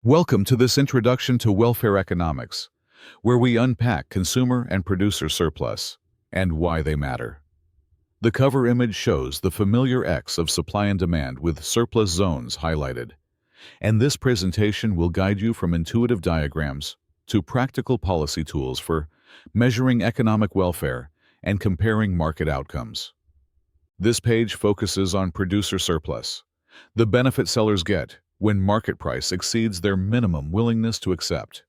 Welcome to this introduction to welfare economics, where we unpack consumer and producer surplus and why they matter. The cover image shows the familiar X of supply and demand with surplus zones highlighted, and this presentation will guide you from intuitive diagrams to practical policy tools for measuring economic welfare and comparing market outcomes. This page focuses on producer surplus, the benefit sellers get when market price exceeds their minimum willingness to accept.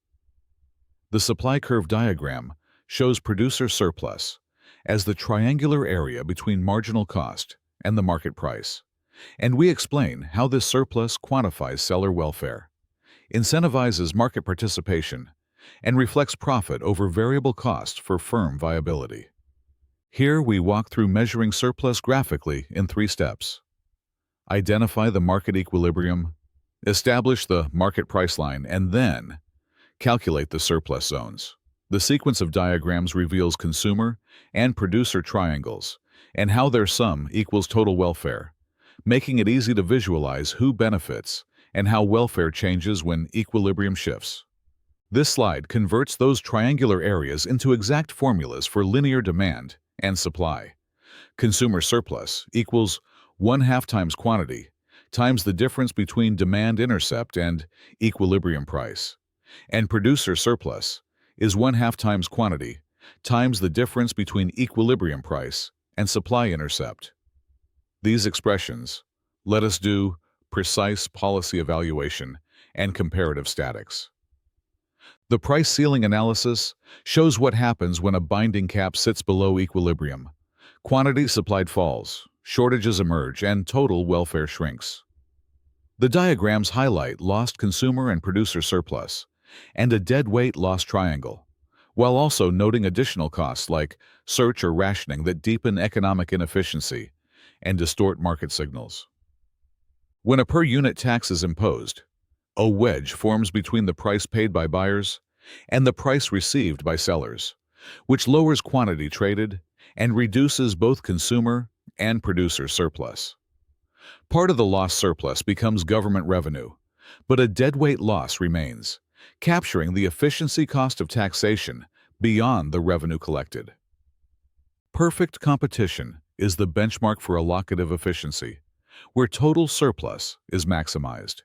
The supply curve diagram shows producer surplus as the triangular area between marginal cost and the market price, and we explain how this surplus quantifies seller welfare, incentivizes market participation, and reflects profit over variable cost for firm viability. Here we walk through measuring surplus graphically in 3 steps. Identify the market equilibrium, establish the market price line, and then calculate the surplus zones. The sequence of diagrams reveals consumer and producer triangles and how their sum equals total welfare, making it easy to visualize who benefits and how welfare changes when equilibrium shifts. This slide converts those triangular areas into exact formulas for linear demand and supply. Consumer surplus equals 1/2 times quantity times the difference between demand intercept and equilibrium price. And producer surplus is 1/2 times quantity times the difference between equilibrium price and supply intercept. These expressions let us do precise policy evaluation and comparative statics. The price ceiling analysis shows what happens when a binding cap sits below equilibrium. Quantity supplied falls, shortages emerge, and total welfare shrinks. The diagrams highlight lost consumer and producer surplus and a deadweight loss triangle, while also noting additional costs like search or rationing that deepen economic inefficiency and distort market signals. When a per-unit tax is imposed, a wedge forms between the price paid by buyers and the price received by sellers, which lowers quantity traded and reduces both consumer and producer surplus. Part of the lost surplus becomes government revenue, but a deadweight loss remains, capturing the efficiency cost of taxation beyond the revenue collected. Perfect competition is the benchmark for allocative efficiency, where total surplus is maximized.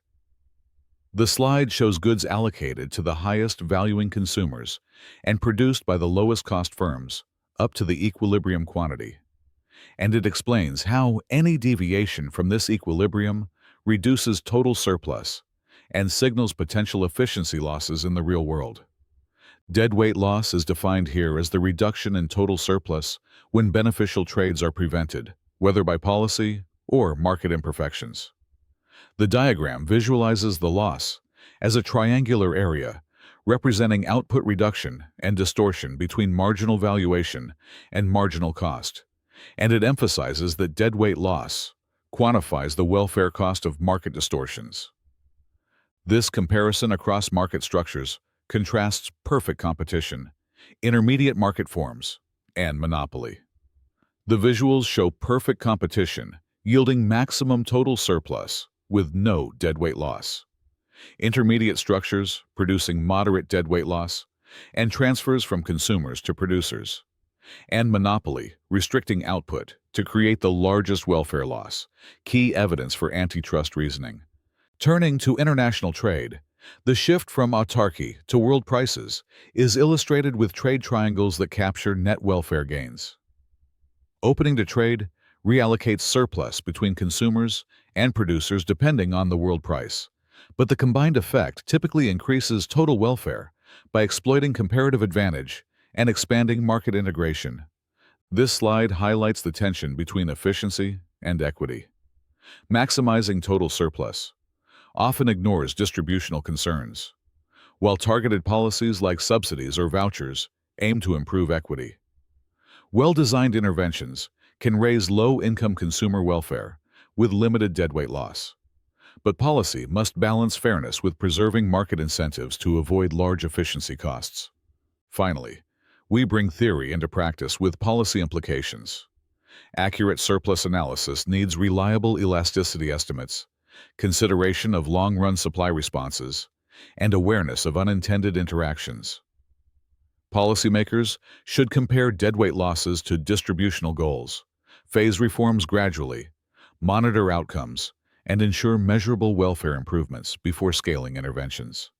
The slide shows goods allocated to the highest valuing consumers and produced by the lowest cost firms, up to the equilibrium quantity. And it explains how any deviation from this equilibrium reduces total surplus and signals potential efficiency losses in the real world. Deadweight loss is defined here as the reduction in total surplus when beneficial trades are prevented, whether by policy or market imperfections. The diagram visualizes the loss as a triangular area representing output reduction and distortion between marginal valuation and marginal cost, and it emphasizes that deadweight loss quantifies the welfare cost of market distortions. This comparison across market structures contrasts perfect competition, intermediate market forms, and monopoly. The visuals show perfect competition yielding maximum total surplus with no deadweight loss, intermediate structures producing moderate deadweight loss, and transfers from consumers to producers, and monopoly restricting output to create the largest welfare loss, key evidence for antitrust reasoning. Turning to international trade, the shift from autarky to world prices is illustrated with trade triangles that capture net welfare gains. Opening to trade reallocates surplus between consumers and producers depending on the world price, but the combined effect typically increases total welfare by exploiting comparative advantage and expanding market integration. This slide highlights the tension between efficiency and equity. Maximizing total surplus often ignores distributional concerns, while targeted policies like subsidies or vouchers aim to improve equity. Well-designed interventions can raise low-income consumer welfare with limited deadweight loss. But policy must balance fairness with preserving market incentives to avoid large efficiency costs. Finally, we bring theory into practice with policy implications. Accurate surplus analysis needs reliable elasticity estimates, consideration of long-run supply responses, and awareness of unintended interactions. Policymakers should compare deadweight losses to distributional goals, phase reforms gradually, monitor outcomes, and ensure measurable welfare improvements before scaling interventions.